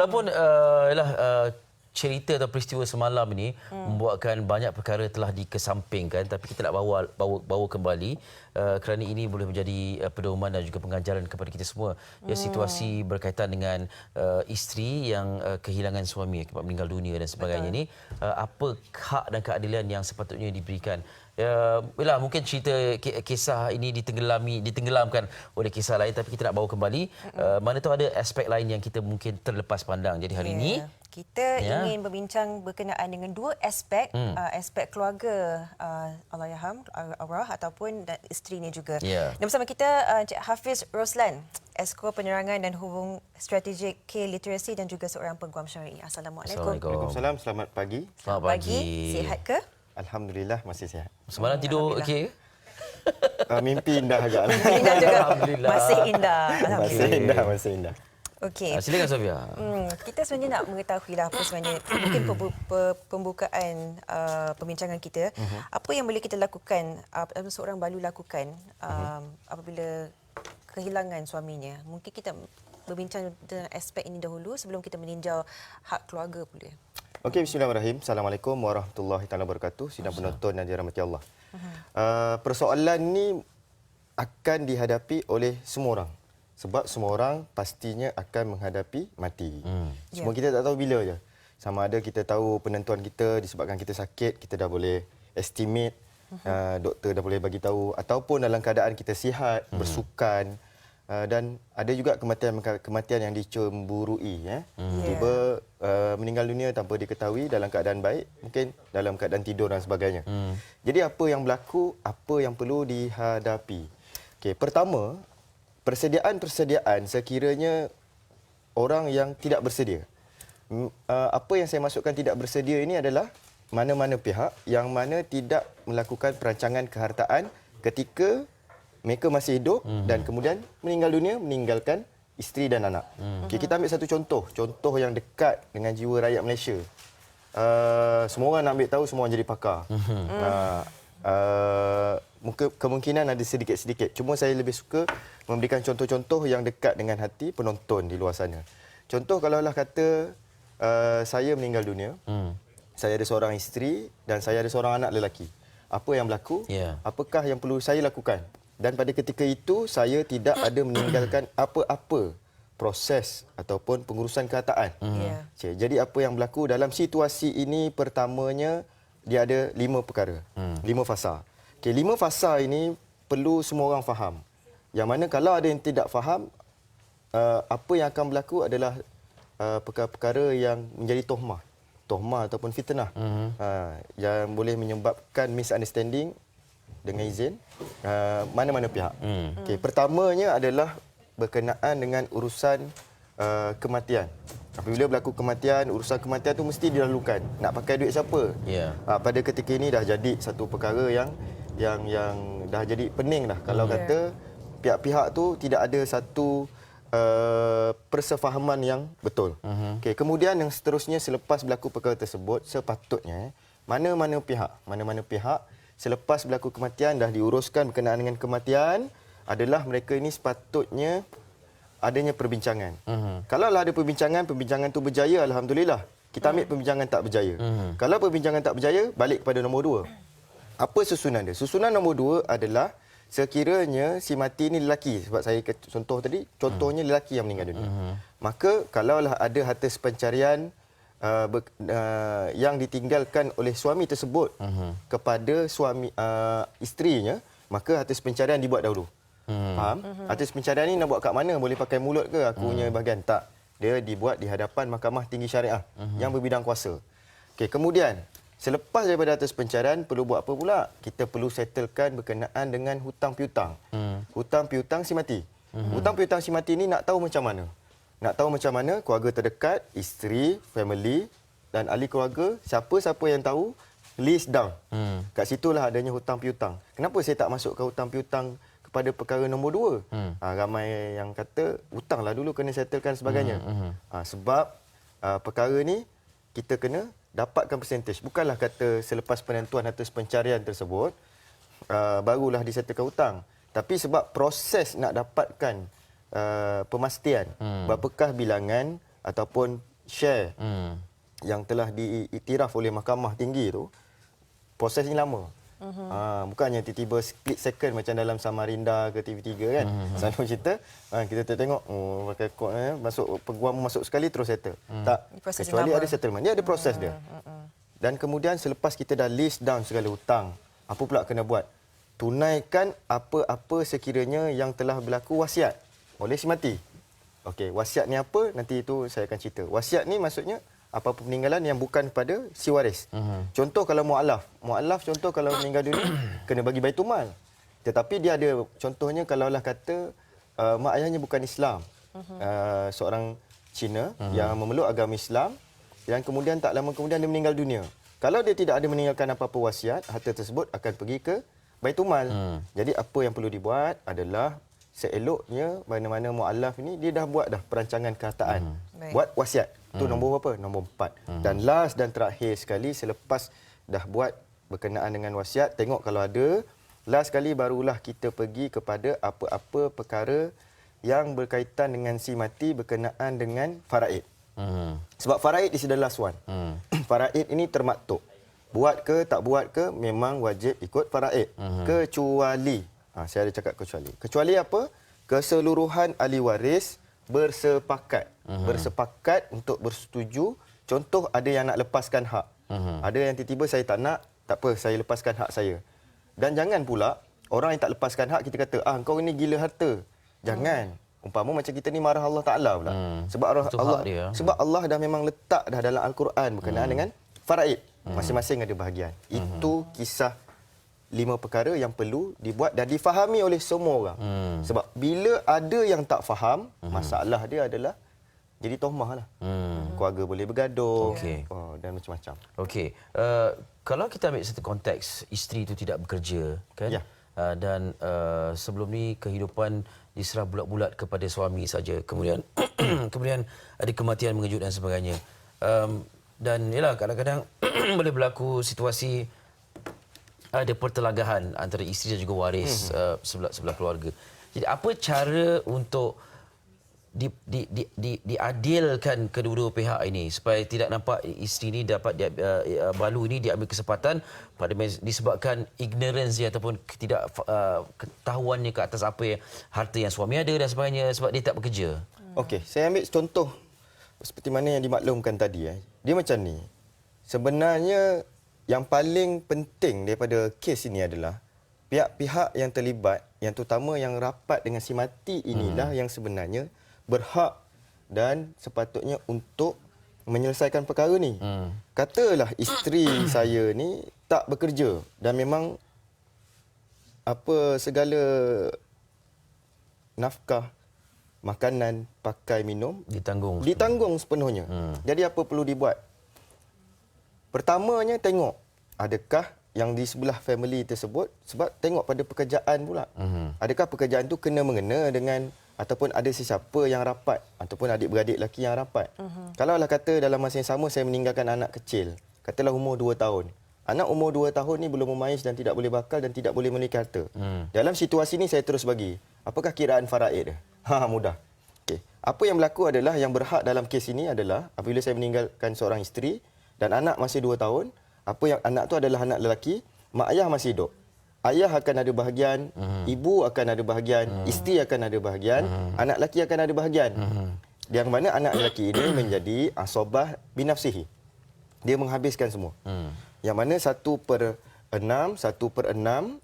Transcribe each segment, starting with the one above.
Walaupun cerita atau peristiwa semalam ini membuatkan banyak perkara telah dikesampingkan, tapi kita nak bawa kembali kerana ini boleh menjadi pedoman dan juga pengajaran kepada kita semua. Ya, situasi berkaitan dengan isteri yang kehilangan suami akibat meninggal dunia dan sebagainya ini, apa hak dan keadilan yang sepatutnya diberikan. Mungkin cerita kisah ini ditenggelamkan oleh kisah lain, tapi kita nak bawa kembali. Mana tahu ada aspek lain yang kita mungkin terlepas pandang. Jadi hari ini kita ingin berbincang berkenaan dengan dua aspek, aspek keluarga Allahyarham arwah ataupun isterinya juga. Dan bersama kita Encik Hafiz Roslan, Esko Penerangan dan Hubung Strategik K Literasi dan juga seorang peguam syar'i. Assalamualaikum. Waalaikumsalam. Selamat pagi. Selamat pagi. Sihat ke? Alhamdulillah masih sihat. Semalam tidur okey? Mimpi indah agak. Indah juga. Alhamdulillah. Masih indah. Masih indah. Okey. Silakan Sofia. Kita sebenarnya nak mengetahui lah apa sebenarnya mungkin pembukaan perbincangan kita. Apa yang boleh kita lakukan, seorang balu lakukan apabila kehilangan suaminya. Mungkin kita berbincang tentang aspek ini dahulu sebelum kita meninjau hak keluarga pula. Okey, bismillahirrahmanirrahim. Assalamualaikum warahmatullahi wabarakatuh. Sidang penonton yang dirahmati Allah. Persoalan ni akan dihadapi oleh semua orang. Sebab semua orang pastinya akan menghadapi mati. Semua kita tak tahu bila je. Sama ada kita tahu penentuan kita disebabkan kita sakit, kita dah boleh estimate, doktor dah boleh bagi tahu, ataupun dalam keadaan kita sihat, bersukan, dan ada juga kematian yang dicemburui. Tiba meninggal dunia tanpa diketahui dalam keadaan baik, mungkin dalam keadaan tidur dan sebagainya. Jadi apa yang berlaku, apa yang perlu dihadapi. Okey, pertama, persediaan sekiranya orang yang tidak bersedia. Apa yang saya maksudkan tidak bersedia ini adalah mana-mana pihak yang mana tidak melakukan perancangan kehartaan ketika mereka masih hidup dan kemudian meninggal dunia meninggalkan isteri dan anak. Okay, kita ambil satu contoh yang dekat dengan jiwa rakyat Malaysia. Semua orang nak ambil tahu, semua orang jadi pakar. Kemungkinan ada sedikit-sedikit. Cuma saya lebih suka memberikan contoh-contoh yang dekat dengan hati penonton di luar sana. Contoh kalaulah kata saya meninggal dunia, saya ada seorang isteri dan saya ada seorang anak lelaki. Apa yang berlaku? Apakah yang perlu saya lakukan? Dan pada ketika itu saya tidak ada meninggalkan apa-apa proses ataupun pengurusan kehartaan. Jadi apa yang berlaku dalam situasi ini, pertamanya dia ada 5 perkara, 5 fasa. Okay, 5 fasa ini perlu semua orang faham. Yang mana kalau ada yang tidak faham, apa yang akan berlaku adalah perkara-perkara yang menjadi tohmah ataupun fitnah, yang boleh menyebabkan misunderstanding dengan izin mana-mana pihak. Okay, pertamanya adalah berkenaan dengan urusan kematian. Apabila berlaku kematian, urusan kematian tu mesti dilalukan. Nak pakai duit siapa? Pada ketika ini dah jadi satu perkara yang dah jadi pening dah. Kalau kata pihak-pihak tu tidak ada satu persefahaman yang betul. Okay, kemudian yang seterusnya selepas berlaku perkara tersebut, sepatutnya mana-mana pihak selepas berlaku kematian dah diuruskan berkenaan dengan kematian adalah mereka ini sepatutnya adanya perbincangan. Kalaulah ada perbincangan tu berjaya, alhamdulillah. Kita ambil perbincangan tak berjaya. Kalau perbincangan tak berjaya, balik kepada nombor 2. Apa susunan dia? Susunan nombor 2 adalah sekiranya si mati ini lelaki, sebab saya contoh tadi, contohnya lelaki yang meninggal dunia. Maka kalaulah ada harta pencarian yang ditinggalkan oleh suami tersebut kepada suami isterinya, maka harta pencarian dibuat dahulu. Faham? Harta pencarian ni nak buat kat mana? Boleh pakai mulut ke aku punya bahagian? Tak. Dia dibuat di hadapan Mahkamah Tinggi Syariah yang berbidang kuasa. Okey, kemudian selepas daripada atas pencarian, perlu buat apa pula? Kita perlu settlekan berkenaan dengan hutang piutang. Hutang piutang si mati. Hutang piutang si mati ni nak tahu macam mana? Nak tahu macam mana keluarga terdekat, isteri, family dan ahli keluarga, siapa-siapa yang tahu, list down. Kat situlah adanya hutang piutang. Kenapa saya tak masuk ke hutang piutang kepada perkara nombor 2? Ramai yang kata, hutanglah dulu kena settlekan sebagainya. Sebab perkara ni kita kena dapatkan persentage. Bukanlah kata selepas penentuan atas pencarian tersebut, barulah disettlekan hutang. Tapi sebab proses nak dapatkan pemastian berapakah bilangan ataupun share yang telah diiktiraf oleh Mahkamah Tinggi tu, proses ni lama. Bukannya tiba-tiba split second macam dalam Samarinda ke TV3 kan. Selalu cerita kita tengok pakai kod masuk peguam masuk sekali terus settle. Tak, Proses kecuali lama. ada settlement. Dia ada proses dia. Dan kemudian selepas kita dah list down segala hutang, apa pula kena buat? Tunaikan apa-apa sekiranya yang telah berlaku wasiat oleh si mati. Okey, wasiat ni apa? Nanti itu saya akan cerita. Wasiat ni maksudnya apa-apa peninggalan yang bukan pada si waris. Contoh kalau mualaf. Mualaf contoh kalau meninggal dunia kena bagi Baitumal. Tetapi dia ada contohnya kalaulah kata mak ayahnya bukan Islam. Seorang Cina yang memeluk agama Islam dan kemudian tak lama kemudian dia meninggal dunia. Kalau dia tidak ada meninggalkan apa-apa wasiat, harta tersebut akan pergi ke Baitumal. Jadi apa yang perlu dibuat adalah seeloknya mana-mana mualaf ini dia dah buat dah perancangan kehartaan. Buat wasiat. Itu nombor berapa? Nombor 4. Dan last dan terakhir sekali selepas dah buat berkenaan dengan wasiat, tengok kalau ada, last sekali barulah kita pergi kepada apa-apa perkara yang berkaitan dengan si mati berkenaan dengan faraid. Sebab faraid is the last one. Faraid ini termaktub. Buat ke tak buat ke memang wajib ikut faraid. Kecuali, saya ada cakap kecuali. Kecuali apa? Keseluruhan ahli waris bersepakat. Bersepakat untuk bersetuju. Contoh ada yang nak lepaskan hak. Ada yang tiba-tiba saya tak nak, tak apa, saya lepaskan hak saya. Dan jangan pula orang yang tak lepaskan hak kita kata, kau ini gila harta. Jangan. Umpama macam kita ni marah Allah Taala pula. Sebab Allah dah memang letak dah dalam Al-Quran berkenaan dengan faraid. Masing-masing ada bahagian. Itu kisah 5 perkara yang perlu dibuat dan difahami oleh semua orang. Sebab bila ada yang tak faham, masalah dia adalah jadi tohmah lah. Keluarga boleh bergaduh dan macam-macam. Okey. Kalau kita ambil satu konteks, isteri itu tidak bekerja, kan? Ya. Dan sebelum ni kehidupan diserah bulat-bulat kepada suami saja. Kemudian kemudian ada kematian mengejut dan sebagainya. Dan yalah kadang-kadang boleh berlaku situasi ada pertelagahan antara isteri dan juga waris sebelah keluarga. Jadi apa cara untuk diadilkan kedua-dua pihak ini supaya tidak nampak isteri ini dapat balu ini diambil kesempatan pada disebabkan ignorance dia ataupun tidak ketahuannya ke atas apa yang harta yang suami ada dan sebagainya sebab dia tak bekerja. Okey, saya ambil contoh seperti mana yang dimaklumkan tadi. Dia macam ni. Sebenarnya yang paling penting daripada kes ini adalah pihak-pihak yang terlibat, yang terutama yang rapat dengan si mati inilah yang sebenarnya berhak dan sepatutnya untuk menyelesaikan perkara ni. Katalah isteri saya ni tak bekerja dan memang apa segala nafkah, makanan, pakai, minum ditanggung sepenuhnya. Jadi apa perlu dibuat? Pertamanya tengok adakah yang di sebelah family tersebut, sebab tengok pada pekerjaan pula. Adakah pekerjaan tu kena mengena dengan ataupun ada sesiapa yang rapat ataupun adik-beradik lelaki yang rapat. Kalaulah kata dalam masa yang sama saya meninggalkan anak kecil, katalah umur 2 tahun. Anak umur 2 tahun ni belum memayis dan tidak boleh bakal dan tidak boleh memiliki harta. Dalam situasi ni saya terus bagi, apakah kiraan faraid dia? Mudah. Okey. Apa yang berlaku adalah yang berhak dalam kes ini adalah apabila saya meninggalkan seorang isteri dan anak masih 2 tahun, apa yang anak tu adalah anak lelaki, mak ayah masih hidup. Ayah akan ada bahagian, ibu akan ada bahagian, isteri akan ada bahagian, anak lelaki akan ada bahagian. Yang mana anak lelaki ini menjadi asobah binafsihi. Dia menghabiskan semua. Yang mana 1/6,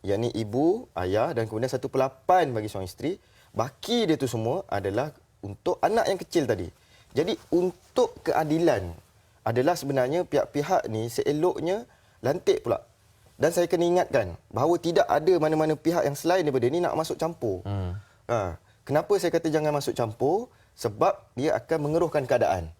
yakni ibu, ayah dan kemudian 1/8 bagi seorang isteri. Baki dia tu semua adalah untuk anak yang kecil tadi. Jadi untuk keadilan adalah sebenarnya pihak-pihak ni seeloknya lantik pula. Dan saya kena ingatkan bahawa tidak ada mana-mana pihak yang selain daripada ini nak masuk campur. Kenapa saya kata jangan masuk campur? Sebab dia akan mengeruhkan keadaan.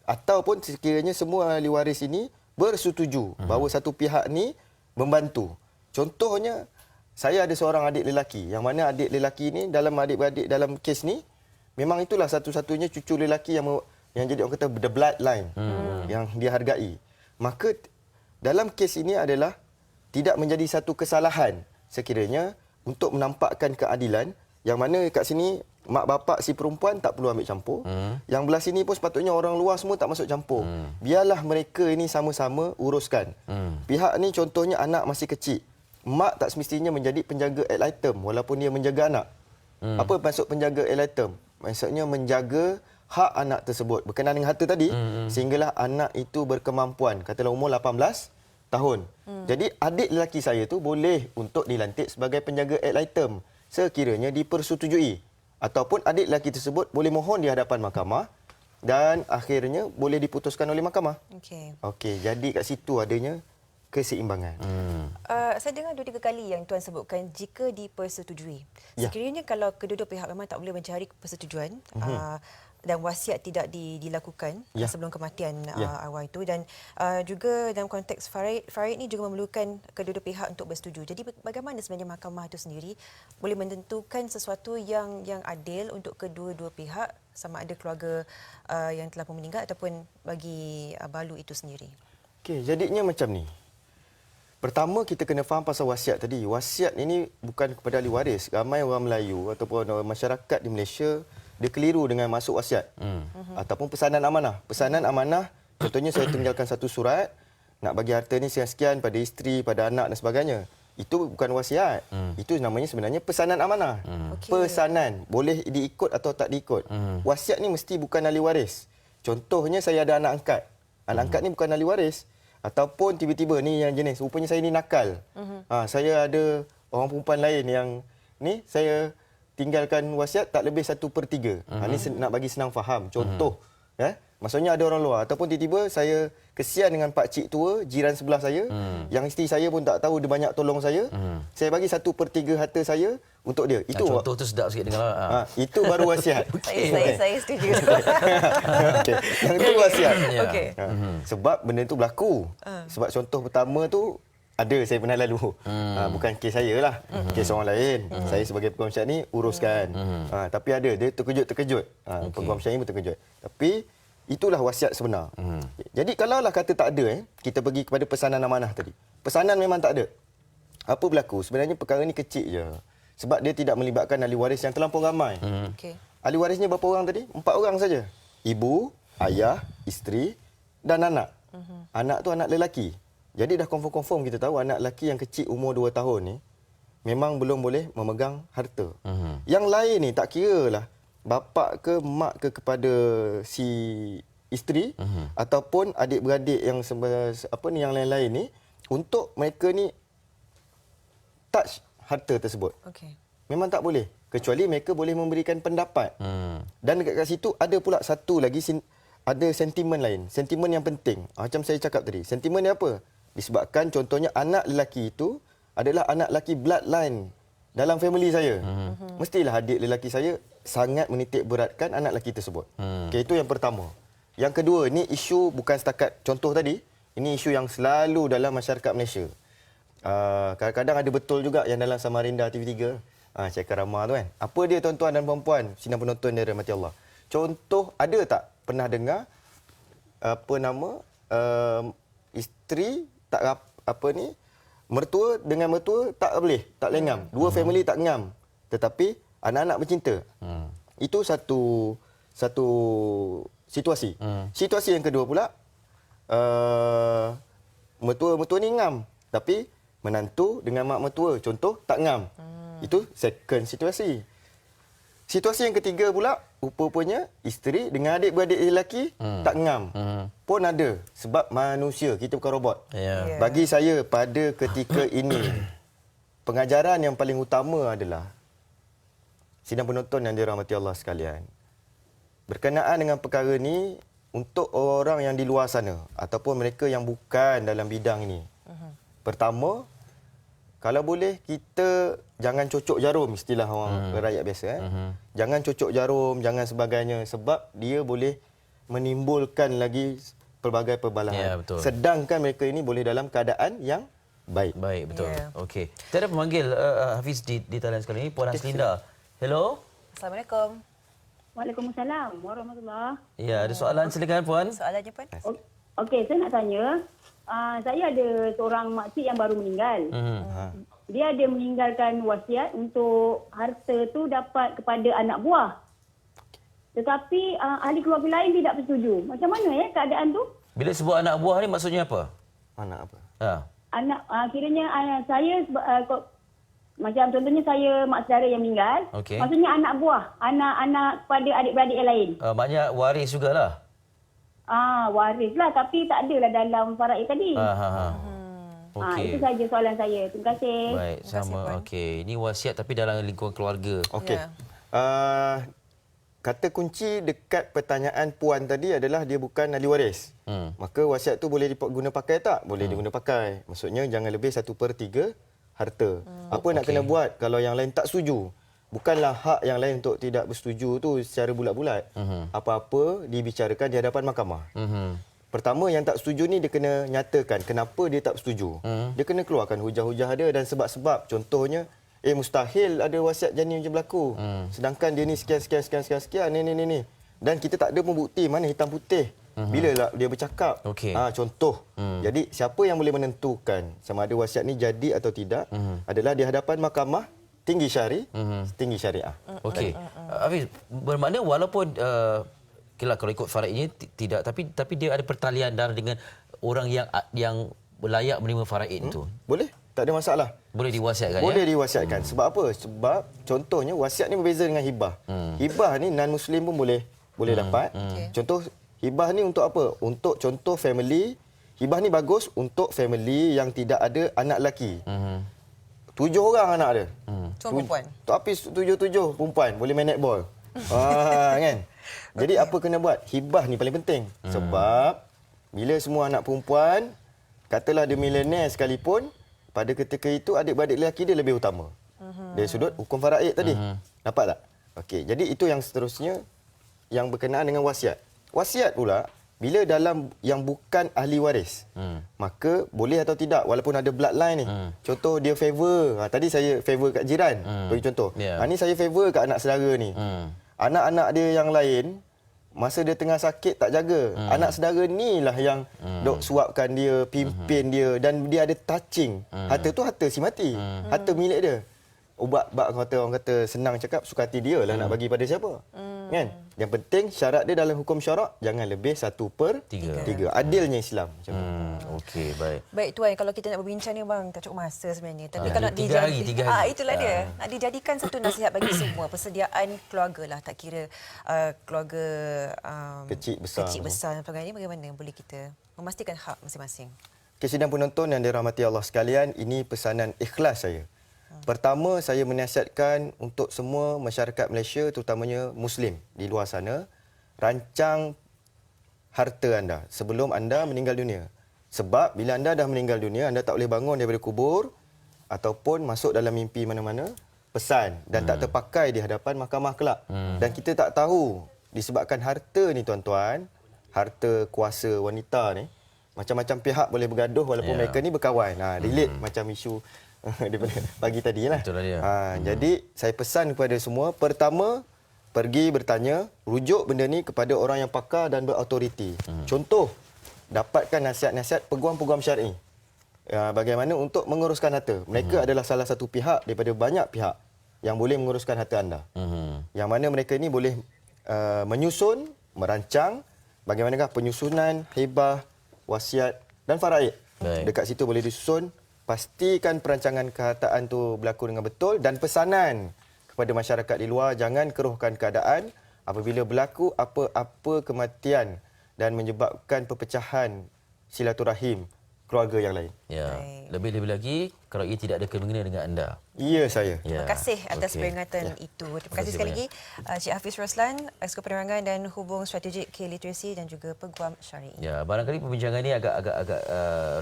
Ataupun sekiranya semua ahli waris ini bersetuju bahawa satu pihak ni membantu. Contohnya, saya ada seorang adik lelaki. Yang mana adik lelaki ni dalam adik-beradik dalam kes ni, memang itulah satu-satunya cucu lelaki yang jadi orang kata the bloodline yang dihargai. Maka dalam kes ini adalah tidak menjadi satu kesalahan sekiranya untuk menampakkan keadilan Yang mana kat sini mak bapak si perempuan tak perlu ambil campur. Yang belah sini pun sepatutnya orang luar semua tak masuk campur. Biarlah mereka ini sama-sama uruskan. Pihak ni contohnya anak masih kecil. Mak tak semestinya menjadi penjaga ad litem walaupun dia menjaga anak. Apa maksud penjaga ad litem? Maksudnya menjaga hak anak tersebut berkenaan dengan harta tadi sehinggalah anak itu berkemampuan. Katalah umur 18 tahun. Jadi adik lelaki saya tu boleh untuk dilantik sebagai penjaga ad litem sekiranya dipersetujui. Ataupun adik lelaki tersebut boleh mohon di hadapan mahkamah dan akhirnya boleh diputuskan oleh mahkamah. Okey, jadi kat situ adanya keseimbangan. Saya dengar 2-3 kali yang Tuan sebutkan jika dipersetujui. Sekiranya kalau kedua-dua pihak memang tak boleh mencari persetujuan dan wasiat tidak dilakukan sebelum kematian arwah itu, dan juga dalam konteks Farid ni juga memerlukan kedua-dua pihak untuk bersetuju. Jadi bagaimana sebenarnya mahkamah itu sendiri boleh menentukan sesuatu yang adil untuk kedua-dua pihak, sama ada keluarga yang telah pun meninggal ataupun bagi balu itu sendiri? Okey, jadinya macam ni. Pertama, kita kena faham pasal wasiat tadi. Wasiat ini bukan kepada ahli waris. Ramai orang Melayu ataupun masyarakat di Malaysia, dia keliru dengan masuk wasiat. Ataupun pesanan amanah. Pesanan amanah, contohnya saya tinggalkan satu surat, nak bagi harta ni sekian-sekian pada isteri, pada anak dan sebagainya. Itu bukan wasiat. Itu namanya sebenarnya pesanan amanah. Pesanan. Boleh diikut atau tak diikut. Wasiat ni mesti bukan ahli waris. Contohnya, saya ada anak angkat. Anak angkat ni bukan ahli waris. Ataupun tiba-tiba ni yang jenis, rupanya saya ni nakal. Saya ada orang perempuan lain yang ni saya tinggalkan wasiat tak lebih 1/3. Ni nak bagi senang faham. Contoh, maksudnya ada orang luar. Ataupun tiba-tiba saya kesian dengan pak cik tua, jiran sebelah saya, yang isteri saya pun tak tahu dia banyak tolong saya. Saya bagi 1/3 harta saya untuk dia. Itu contoh tu sedap sikit dengar. Itu baru wasiat. Saya setuju. Okay. Yang itu wasiat. Sebab benda itu berlaku. Sebab contoh pertama tu ada saya pernah lalu. Bukan kes saya lah. Kes orang lain. Saya sebagai peguam syariat ni uruskan. Tapi ada dia terkejut-terkejut. Peguam syariat ni pun terkejut. Tapi itulah wasiat sebenar. Jadi kalaulah kata tak ada, kita pergi kepada pesanan amanah tadi. Pesanan memang tak ada. Apa berlaku? Sebenarnya perkara ni kecil je. Sebab dia tidak melibatkan ahli waris yang terlampau ramai. Ahli warisnya berapa orang tadi? 4 orang saja. Ibu, ayah, isteri dan anak. Anak tu anak lelaki. Jadi dah confirm kita tahu anak lelaki yang kecil umur 2 tahun ni memang belum boleh memegang harta. Yang lain ni tak kiralah bapa ke mak ke kepada si isteri ataupun adik-beradik yang yang lain-lain ni, untuk mereka ni touch harta tersebut. Memang tak boleh, kecuali mereka boleh memberikan pendapat. Dan dekat situ ada pula satu lagi, ada sentimen lain, sentimen yang penting. Macam saya cakap tadi, sentimen ni apa? Disebabkan contohnya anak lelaki itu adalah anak lelaki bloodline dalam family saya. Mestilah adik lelaki saya sangat menitik beratkan anak lelaki tersebut. Itu yang pertama. Yang kedua, ni isu bukan setakat contoh tadi, ini isu yang selalu dalam masyarakat Malaysia. Kadang-kadang ada betul juga yang dalam Samarinda TV3, Cakap Ramah tu kan. Apa dia tuan-tuan dan puan-puan, sidang penonton yang dirahmati Allah. Contoh, ada tak pernah dengar isteri tak mertua dengan mertua tak boleh, tak ngam. Dua family tak ngam. Tetapi anak-anak bercinta. Itu satu situasi. Situasi yang kedua pula, mertua ni ngam, tapi menantu dengan mak mertua contoh tak ngam. Itu second situasi. Situasi yang ketiga pula, rupanya isteri dengan adik-beradik lelaki tak ngam. Pun ada, sebab manusia, kita bukan robot. Bagi saya pada ketika ini, pengajaran yang paling utama adalah sidang penonton yang dirahmati Allah sekalian. Berkenaan dengan perkara ni, untuk orang yang di luar sana ataupun mereka yang bukan dalam bidang ini. Pertama, kalau boleh kita jangan cocok jarum, istilah orang rakyat biasa. Jangan cocok jarum, jangan sebagainya, sebab dia boleh menimbulkan lagi pelbagai perbalahan. Sedangkan mereka ini boleh dalam keadaan yang baik. Baik, betul. Okey. Kita ada pemanggil Hafiz di talian sekali ini, Puan Haslinda. Hello. Assalamualaikum. Waalaikumsalam warahmatullahi. Ya, ada soalan, silakan Puan. Soalannya Puan? Okey, saya nak tanya. Saya ada seorang makcik yang baru meninggal. dia ada meninggalkan wasiat untuk harta tu dapat kepada anak buah. Tetapi ahli keluarga lain tidak bersetuju. Macam mana keadaan tu? Bila sebut anak buah ni maksudnya apa? Anak apa? Anak kiranya saya macam contohnya saya mak saudara yang meninggal. Okey. Maksudnya anak buah, anak-anak kepada adik-beradik yang lain. Maknanya waris jugalah. Waris lah tapi tak adalah dalam faraid tadi. Okey. Itu saja soalan saya. Terima kasih. Baik, sama. Okey. Ini wasiat tapi dalam lingkungan keluarga. Okey. Ya. Kata kunci dekat pertanyaan Puan tadi adalah dia bukan ahli waris. Maka wasiat tu boleh diguna pakai tak? Boleh diguna pakai. Maksudnya jangan lebih 1/3 harta. Apa nak kena buat kalau yang lain tak setuju? Bukanlah hak yang lain untuk tidak bersetuju tu secara bulat-bulat. Apa-apa dibicarakan di hadapan mahkamah. Pertama yang tak setuju ni dia kena nyatakan kenapa dia tak setuju. Dia kena keluarkan hujah-hujah dia dan sebab-sebab. Contohnya, mustahil ada wasiat jani macam berlaku. Sedangkan dia ni sekian ni. Dan kita tak ada pun bukti mana hitam putih. Bila lah dia bercakap. Okey. Contoh. Jadi siapa yang boleh menentukan sama ada wasiat ni jadi atau tidak adalah di hadapan mahkamah tinggi tinggi syariah. Okey. Hafiz, bermakna walaupun kalau ikut faraidnya tidak tapi dia ada pertalian darah dengan orang yang layak menerima faraid itu. Boleh? Tak ada masalah. Boleh diwasiatkan ya? Boleh diwasiatkan. Sebab apa? Sebab contohnya wasiat ni berbeza dengan hibah. Hibah ni non-Muslim pun boleh dapat. Contoh hibah ni untuk apa? Untuk contoh family. Hibah ni bagus untuk family yang tidak ada anak lelaki. 7 orang anak dia. Semua perempuan. Tapi 7 perempuan boleh main netball. Kan? Jadi apa kena buat? Hibah ni paling penting. Sebab bila semua anak perempuan, katalah dia milioner sekalipun, pada ketika itu adik-beradik lelaki dia lebih utama. Dari sudut hukum faraid tadi. Nampak tak? Okey, jadi itu yang seterusnya yang berkenaan dengan wasiat. Wasiat pula bila dalam yang bukan ahli waris, maka boleh atau tidak walaupun ada bloodline ni. Contoh dia favor, tadi saya favor kat jiran. Bagi contoh. Ni saya favor kat anak saudara ni. Anak-anak dia yang lain masa dia tengah sakit tak jaga. Anak saudara ni lah yang dok suapkan dia, pimpin dia dan dia ada touching. Harta tu harta si mati. Harta milik dia. Ubat orang kata senang cakap suka hati dia lah nak bagi pada siapa. Kan? Yang penting syarat dia dalam hukum syarak jangan lebih 1/3. Adilnya Islam macam tu. Okey, baik. Baik Tuan, kalau kita nak berbincang ni bang tak cukup masa sebenarnya. Tapi kalau nak 3 hari. itulah dia. Nak dijadikan satu nasihat bagi semua persediaan keluarga lah, tak kira keluarga Kecil besar dan sebagainya, bagaimana boleh kita memastikan hak masing-masing. Sidang penonton yang dirahmati Allah sekalian, ini pesanan ikhlas saya. Pertama, saya menasihatkan untuk semua masyarakat Malaysia, terutamanya Muslim di luar sana, rancang harta anda sebelum anda meninggal dunia. Sebab bila anda dah meninggal dunia, anda tak boleh bangun daripada kubur ataupun masuk dalam mimpi mana-mana, pesan dan tak terpakai di hadapan mahkamah kelak. Dan kita tak tahu disebabkan harta ni tuan-tuan, harta kuasa wanita ni, macam-macam pihak boleh bergaduh walaupun mereka ni berkawan. Relate macam isu daripada pagi tadi lah. Jadi saya pesan kepada semua, pertama, pergi bertanya, rujuk benda ni kepada orang yang pakar dan berautoriti. Contoh, dapatkan nasihat-nasihat peguam-peguam syar'i. Bagaimana untuk menguruskan harta. Mereka adalah salah satu pihak daripada banyak pihak yang boleh menguruskan harta anda. Yang mana mereka ni boleh menyusun, merancang bagaimanakah penyusunan, hibah, wasiat dan faraid. Dekat situ boleh disusun. Pastikan perancangan kehartaan tu berlaku dengan betul dan pesanan kepada masyarakat di luar, jangan keruhkan keadaan apabila berlaku apa-apa kematian dan menyebabkan perpecahan silaturahim keluarga yang lain. Lebih-lebih lagi kalau ia tidak ada kena-mengena dengan anda. Ya, saya. Terima kasih atas peringatan itu. Terima kasih sekali lagi Cik Hafiz Roslan, Eksekutif Penerangan dan Hubung Strategik K-Literacy dan juga Peguam Syar'i. Ya, barangkali perbincangan ini agak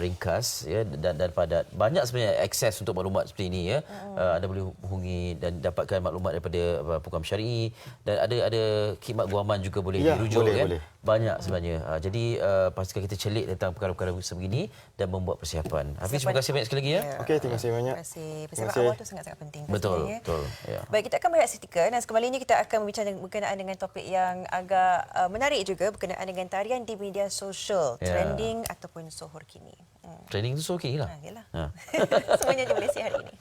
ringkas ya dan padat. Banyak sebenarnya akses untuk maklumat seperti ini ya. Anda boleh hubungi dan dapatkan maklumat daripada Peguam Syar'i dan ada khidmat guaman juga boleh dirujuk boleh. Banyak sebenarnya. Jadi pastikan kita celik tentang perkara-perkara sebegini dan membuat persiapan. Hafiz, terima kasih banyak sekali lagi ya. Okey, terima kasih banyak. Terima kasih. Persiapan awal itu sangat-sangat penting. Betul. Ya. Baik, kita akan berehat seketika dan sekembali ini kita akan berbincang berkenaan dengan topik yang agak menarik juga berkenaan dengan tarian di media sosial, trending ataupun sohor kini. Trending tu so okey lah. Yalah. Semuanya di Malaysia hari ini.